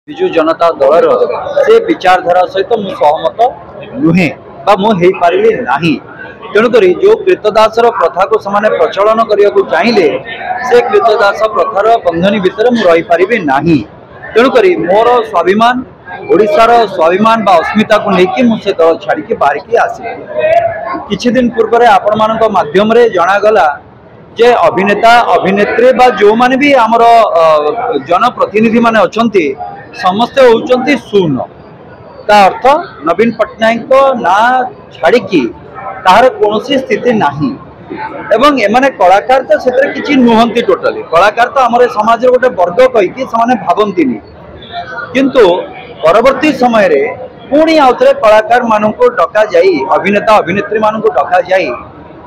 विजु जनता दलर से विचारधारा सहित मु सहमत नुहे पारि नाही। तेणुक जो कृतदासर प्रथा को समाने प्रचलन करने को चाहिए से कृतदास प्रथार बंधनी भितर मु रही पारि नाही। तेणुक मोर स्वाभिमान ओडिशार स्वाभिमान बा अस्मिता को लेकिन मुझे दल छाड़ी बाहरिकी आसी किछि दिन पूर्व आपण मानक माध्यम रे जनागला जे अभिनेता अभिनेत्री बा जो माने भी आमर जनप्रतिनिधि माने अछंती समस्ते होउचंती शून्य। ता अर्थ नवीन पट्टनायक को ना छाड़ी तार कोनोसी स्थिति नाही एवं एमाने कलाकार तो सेतरे किछि नुहंती टोटली कलाकार तो आमर समाज रे गोटे वर्ग कहि कि समाने भाबंतीनी किंतु परवर्ती समय रे पुणी आउथरे कलाकार मानन को डका जाई अभिनेता अभिनेत्री मानन को डका जाई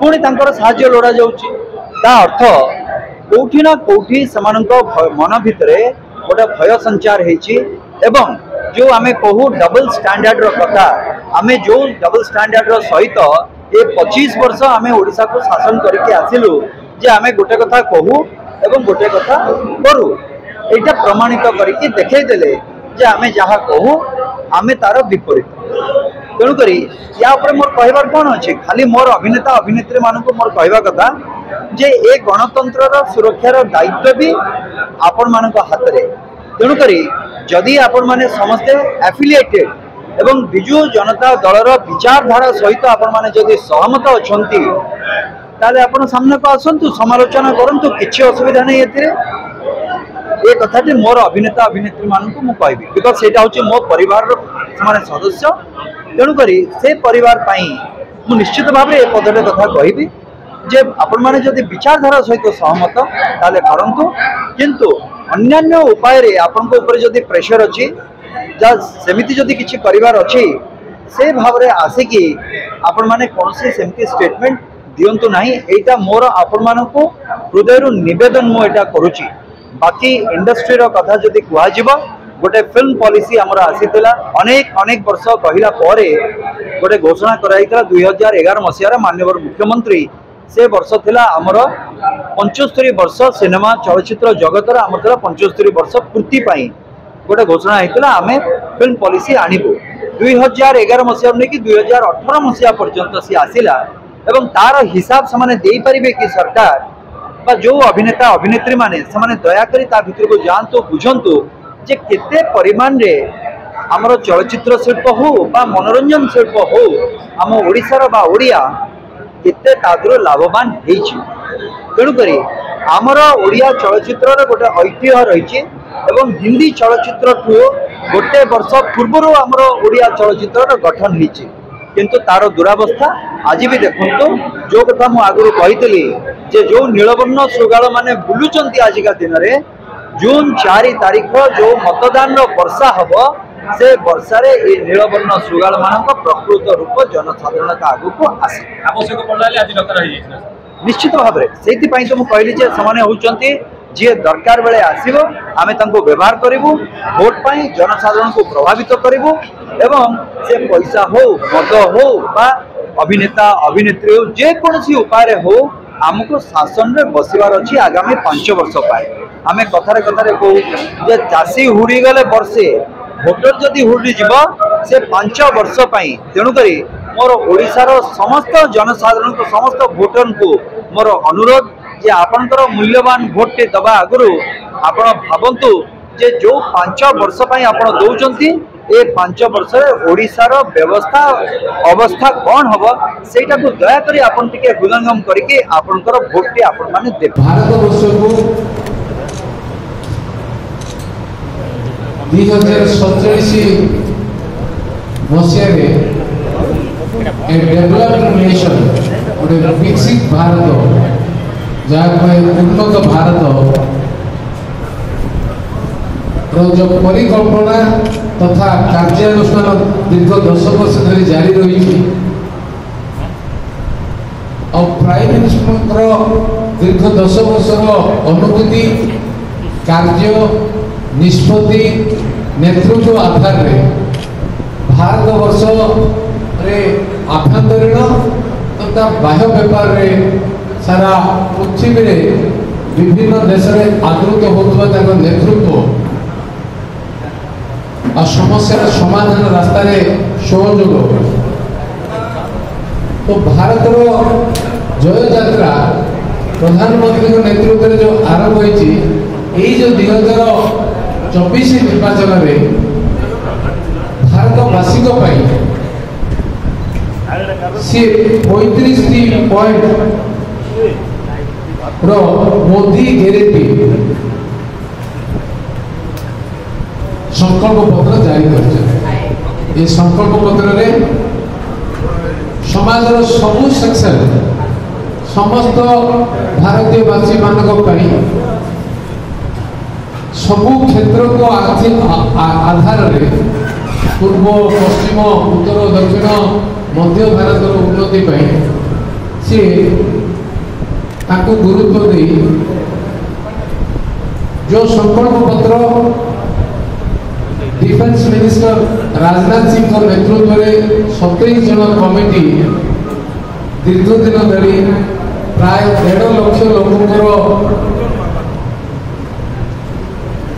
पुणी तांकर साहाय्य लोड़ा जाउची। ता अर्थ कोठी ना कोठी समानक मन भितरे गोटे भय संचार हेची एवं जो आमे कहू डबल स्टैंडर्ड रो कथा आमे जो डबल स्टैंडर्ड रो सहित ए 25 वर्ष आमे ओडिसा को शासन करके आसिलु जे आमे गोटे कथा कहू एवं गोटे कथा करू एटा प्रमाणित करके देखै देले जे आमे जहा कहू आमे तार विपरीत। तेणु करी या ऊपर मोर कहबार कोन अछि खाली मोर अभिनेता अभिनेत्री मानक मोर कहबा कथा जे ए गणतंत्र रो सुरक्षा रो दायित्व भी आपण मानक हाथ रे। तेणु करी जदि आपण माने समस्ते एफिलिएटेड एवं बिजु जनता दलर विचारधारा सहित आपण माने जदि सहमत अछंती ताले आपण सामने को आसंतु समालोचना करंतु किछि असुविधा नै एथिरे। ए कथाटी मोर अभिनेता अभिनेत्री मानक मु कहबी बिकॉज़ सेटा होची मो परिवार रो माने सदस्य। तेणु करी से परिवार पाई मु निश्चित भाबे ए पदटे कथा कहबी जे आपण माने जदि विचारधारा सहित सहमत ताले करंतु किंतु अन्यान्य उपाय रे आपण को ऊपर जदि प्रेशर अछि जा सेमिति जदि किछि परिवार अछि से भाव रे आसे कि आपण माने कोनसे सेमिति स्टेटमेंट दियंतु नाही। एटा मोर आपण मानको हृदय रु निवेदन मु एटा करूची। बाकी इंडस्ट्री रो कथा जदि कुआ जिवो गोटे फिल्म पॉलिसी हमर आसीतला अनेक अनेक वर्ष कहिला परे गोटे घोषणा कराइतला 2011 मसिया माननीय मुख्यमंत्री से वर्ष थिला हमर 75 वर्ष सिनेमा चलचित्र जगतर हमर 75 वर्ष पूर्ति पाई गोटे घोषणा हेतला आमे फिल्म पॉलिसी आनिबो 2011 मसिया ने कि 2018 मसिया पर्यंत सी आसिला एवं तार हिसाब समाने देई परिबे कि सरकार बा जो अभिनेता अभिनेत्री माने समाने दया करी ता भितर को जानतो बुझंतो जे केते परिमाण रे हमर चलचित्र शिल्प हो बा मनोरंजन शिल्प हो हम ओडिसा बा ओडिया केते तादरो लाभवान हेछि। तेणु करी आमर ओडिया चलचित्र रे गोटे ऐतिह्य रहिछि एवं हिंदी चलचित्र ठू गोटे वर्ष पूर्व आमर ओडिया चलचित्र रो गठन हेछि किंतु तार दुरावस्था आज भी देखंतु जो कथा मु आगु कहितली जे जो नीलवर्ण श्रृगाल माने बुलुचंती आजिका दिन रे जून 4 तारिख जो मतदान रो वर्षा हबो से वर्षा रे ए नीलवर्ण श्रृगाल मानक प्रकृत रूप जनसाधारण का आगु को आसे आवश्यक पड़लाले आज डकर होई छै निश्चित भाव रे सेति पई तो मु कहली जे समाने होचंती जे दरकार बेले आसीबो आमे तांको व्यवहार करिवु वोट पाई जनसाधारण को प्रभावित करिवु एवं से पैसा हो मद हो बा अभिनेता अभिनेत्री हो जे कोनसी उपाय रे हो हमको शासन रे बसिवार अछि आगामी 5 वर्ष पाए आमे कथारे कहू जे चासी हुडी गले वर्षे भोटर जदि हुडी जीव से 5 वर्ष पाई। तेणु करी मोर ओडिसा रो समस्त जनसाधारण को समस्त भोटर को मोर अनुरोध जे आपनकर मूल्यवान भोट टे दबा आगुरु आपण भाबंतु जे जो 5 वर्ष पाई आपण दउचंती ए 5 वर्ष ओडिसा रो व्यवस्था अवस्था कौन हबो सेटा को दया करी आपण टिके हृदयंगम करके आपनकर भोट टे आपण माने दे। भारत वर्ष को 2047 मसिया रे ए डेवलप्ड नेशन और विकसित भारत जहाँ उन्नत भारत जो परिकल्पना तथा कार्यानुष्ठान दीर्घ 10 वर्ष धरी जारी रही और प्राइम मिनिस्टर दीर्घ 10 वर्षर अनुभूति कार्य निष्पत्ति नेतृत्व आधार रे भारत वर्ष रे आभ्यंतरीण तथा बाह्य व्यापार रे सारा पृथ्वी रे विभिन्न देश रे आदृत होता नेतृत्व और समस्या समाधान रास्तार सहयोग। तो भारत जय यात्रा प्रधानमंत्री नेतृत्व में जो आरंभ होती जो 2024 निर्वाचन में भारतवासी सी 35 पॉइंट मोदी ग्यारंटी संकल्प पत्र जारी कर संकल्प पत्र रे समाजर सबु सेक्शन समस्त भारतीयवासी मानी सबु क्षेत्र को आधार रे पूर्व पश्चिम उत्तर दक्षिण मध्य भारत उन्नति सी गुरुत्व दे जो संकल्प पत्र डिफेंस मिनिस्टर राजनाथ सिंह नेतृत्व में 27 जन कमिटी दीर्घ दिन धरी प्राय 1.5 लाख लोक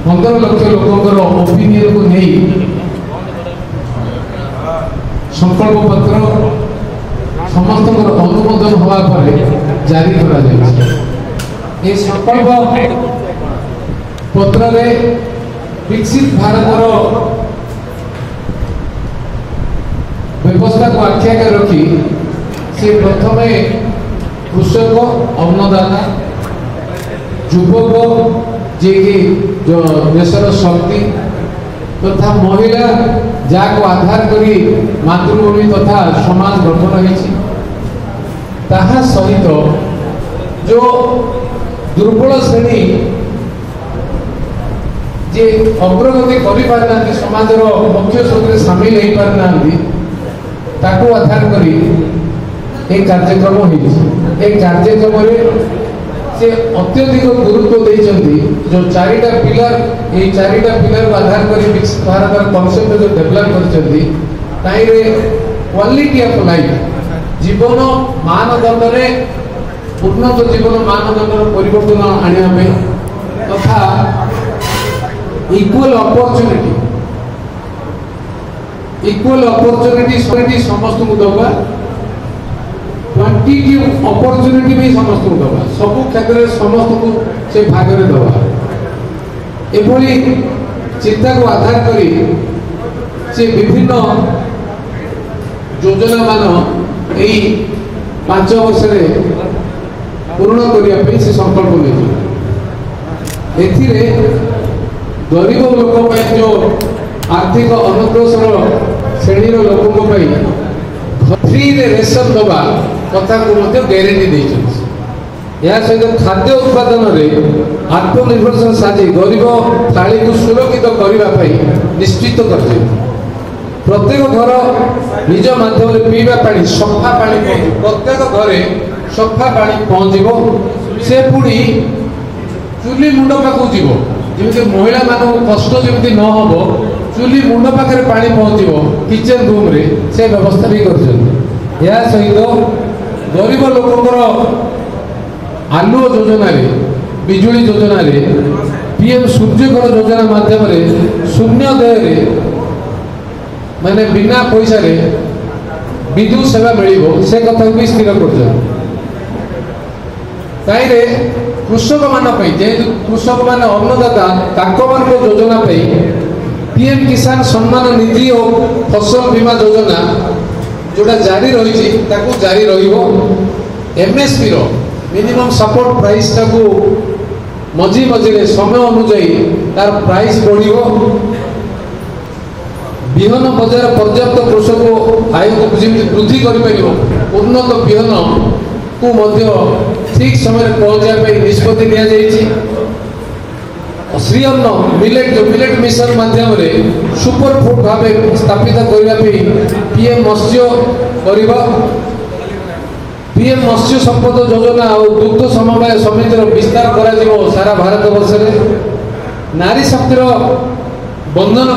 15 लाख लोकर ओपिनियन को नहीं संकल्प पत्र समस्त अनुमोदन हवा पर जारी करा जाए। संकल्प पत्र रे विकसित भारत व्यवस्था को आख्या के रखी से प्रथम कृषक अन्नदाता युवक जे कि जो देशर शक्ति तथा महिला जहाँ को आधार करी मातृभूमि तथा समाज गठन होता सहित जो दुर्बल श्रेणी जे अग्रगति कर समाज मुख्य स्रोत सामिल हो पारना आधार करी एक कार्यक्रम हो कार्यक्रम से अत्यधिक गुरुत्व देइछन्ति जो चारिटा पिलर ये चारिटा पिलर को आधार करी विकसित भारत कॉन्सेप्ट जो डेवलप करछन्ति ताइरे क्वालिटी ऑफ लाइफ जीवन मानदंड रे उन्नत जीवन मानदंड परिवर्तन आनिया में तथा इक्वल अपॉर्चुनिटी समस्त को दबा क्वांटिटी अपॉर्चुनिटी भी समस्त को दबा सब क्षेत्र समस्त को से भाग में दबा एभली चिंता को आधार करी से विभिन्न योजना मान यही 5 वर्ष पूर्ण करने से संकल्प ले गरीब लोक जो आर्थिक अनग्रसर श्रेणी लोकों फ्री रेशन दबा कथा को ग्यारंटी देते या सहित खाद्य उत्पादन में आत्मनिर्भरशील साजी गरीब थाली को सुरक्षित करने निश्चित कर प्रत्येक घर निज माध्यम पीवा पानी सफा पानी प्रत्येक घरे सफा पानी पहुँच से पुणी चुली मुंड पाखु जीव जमी महिला मानक कष्ट जमी न हो चुली मुंड पाखे पानी पहुँच किचेन रूम रे से व्यवस्था भी कर सहित गरीब लोकर आलुओ योजना बिजुली योजना पीएम सूर्यघर योजना माध्यम शून्य देय माने बिना पैसा विद्युत सेवा मिल से कथा भी स्थिर कर कृषक मान जेहेतु कृषक मान अन्नदाता योजना पीएम किसान सम्मान निधि और फसल बीमा योजना जोटा जारी रही जारी एमएसपी रो मिनिमम सपोर्ट प्राइस टाकू मझी मझे समय अनुजाई तार प्राइस बढ़ो बिहन बजार पर्याप्त कृषक आय को वृद्धि कर उन्नत बिहन को ठीक समय पहुँचाई निष्पत्ति श्री अन्न मिलेट जो मिलेट मिशन माध्यम सुपर फूड भाव स्थापित करने पीएम मत्स्य पीएम मत्स्य संपद योजना और दुग्ध समवाय समिति विस्तार कर सारा भारत वर्ष नारी शक्तिर बंधन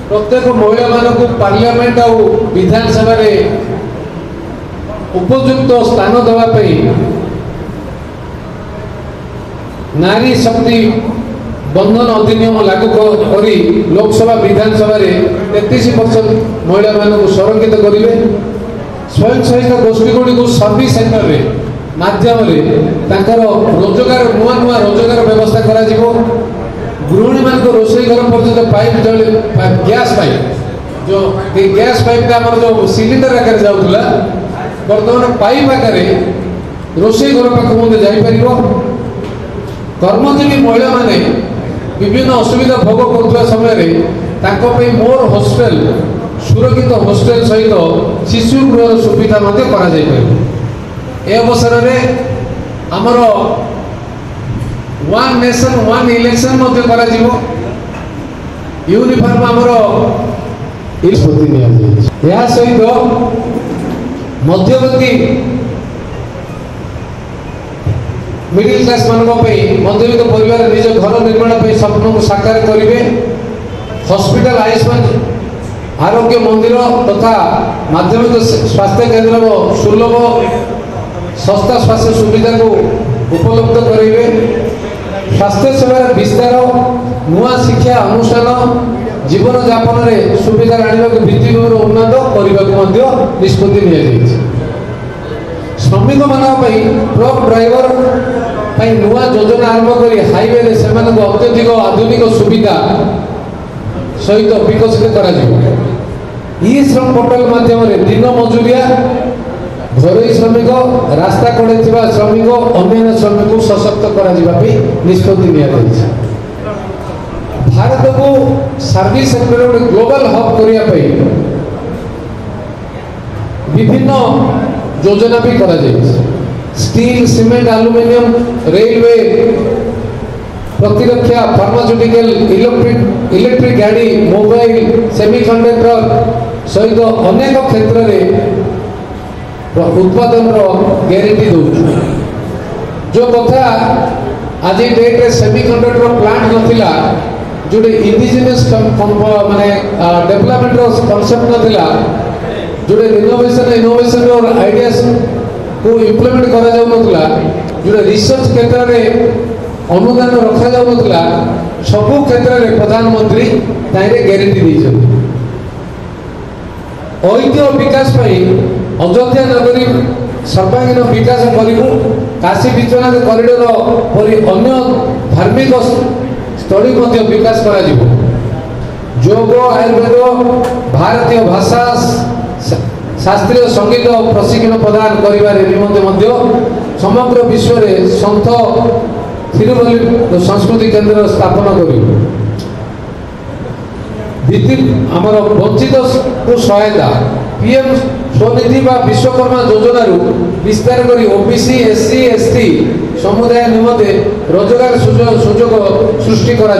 प्रत्येक महिला मानक पार्लियामेंट और विधानसभा उपयुक्त स्थान देवाई नारी शक्ति बंधन अधिनियम लागू करी लोकसभा विधानसभा 33% महिला मानक संरक्षित करेंगे। स्वयं सहायता गोष्ठी गुड़ी को सर्विस सेंटर रे माध्यम रोजगार नुआ नुआ रोजगार व्यवस्था करा गृहिणी मान रोषई घर पर्यटन पाइप जल गैस पाइप जो गैस पाइप का जो सिलिंडर आकार जाऊला बर्तमान पाइप आकार रोषई घर पाख मध्य जापर। कर्मजीवी महिला माने विभिन्न असुविधा भोग कर समय मोर हॉस्टेल सुरक्षित हॉस्टेल सहित शिशु गृह सुविधा अवसर में आमर one nation one election uniform आमर निष्पत्ति या सहित मध्यवर्ती मिडिल क्लास मध्यवित्त परिवार निज घर निर्माण स्वप्न को साकार करेंगे। हॉस्पिटल आयुष्मान आरोग्य मंदिर तथा माध्यमिक स्वास्थ्य केन्द्र सुलभ सस्ता स्वास्थ्य सुविधा को उपलब्ध करेंगे। स्वास्थ्य सेवार विस्तार नुआ शिक्षा अनुष्ठान जीवन यापन में सुविधा आने भित्तिभूमि उन्नत करने निष्पत्ति नि श्रमिक मान ट्रक ड्राइवर नुआ योजना आरंभ कर हाईवे से अत्यधिक आधुनिक सुविधा सहित विकसित कर श्रम पोर्टाल माध्यम दिन मजुरिया घरोई श्रमिक रास्ता कड़े श्रमिक अन्य श्रमिक को सशक्त कर निष्पत्ति नि भारत को सर्विस सेक्टर गोटे ग्लोबल हब करने विभिन्न योजना भी करा स्टील सीमेंट एल्युमिनियम रेलवे प्रतिरक्षा फार्मास्यूटिकल इलेक्ट्रिक गाड़ी मोबाइल सेमीकंडक्टर सहित अनेक क्षेत्र में उत्पादन गारंटी दौर जो कथा आज डेट रे सेमीकंडक्टर प्लांट नथिला जोटे इंडिजिनियस माने डेवलपमेंट कॉन्सेप्ट नथिला जोटे इनोवेशन और आइडियाज को इम्प्लीमेंट करा जाउ नथला जोटे रिसर्च क्षेत्र में अनुदान रखा जाउ नथला सबु क्षेत्र में प्रधानमंत्री ताइरे गारंटी दैछन। ऐतिह्य विकास अयोध्या नगरी सर्वांगीन विकास करूँ काशी विश्वनाथ कॉरिडोर परि अन्य धार्मिक स्थली विकास कर योग आयुर्वेद भारतीय भाषा शास्त्रीय संगीत प्रशिक्षण प्रदान करिबारे निमंते समग्र विश्व में संत थिरुवल्लुवर संस्कृति केन्द्र स्थापना करूँ भित्ति आमर वंचित को सहायता पीएम स्वनिधि व विश्वकर्मा योजना विस्तार कर ओबीसी एससी एसटी समुदाय निमंते रोजगार सुजोग सृष्टि करा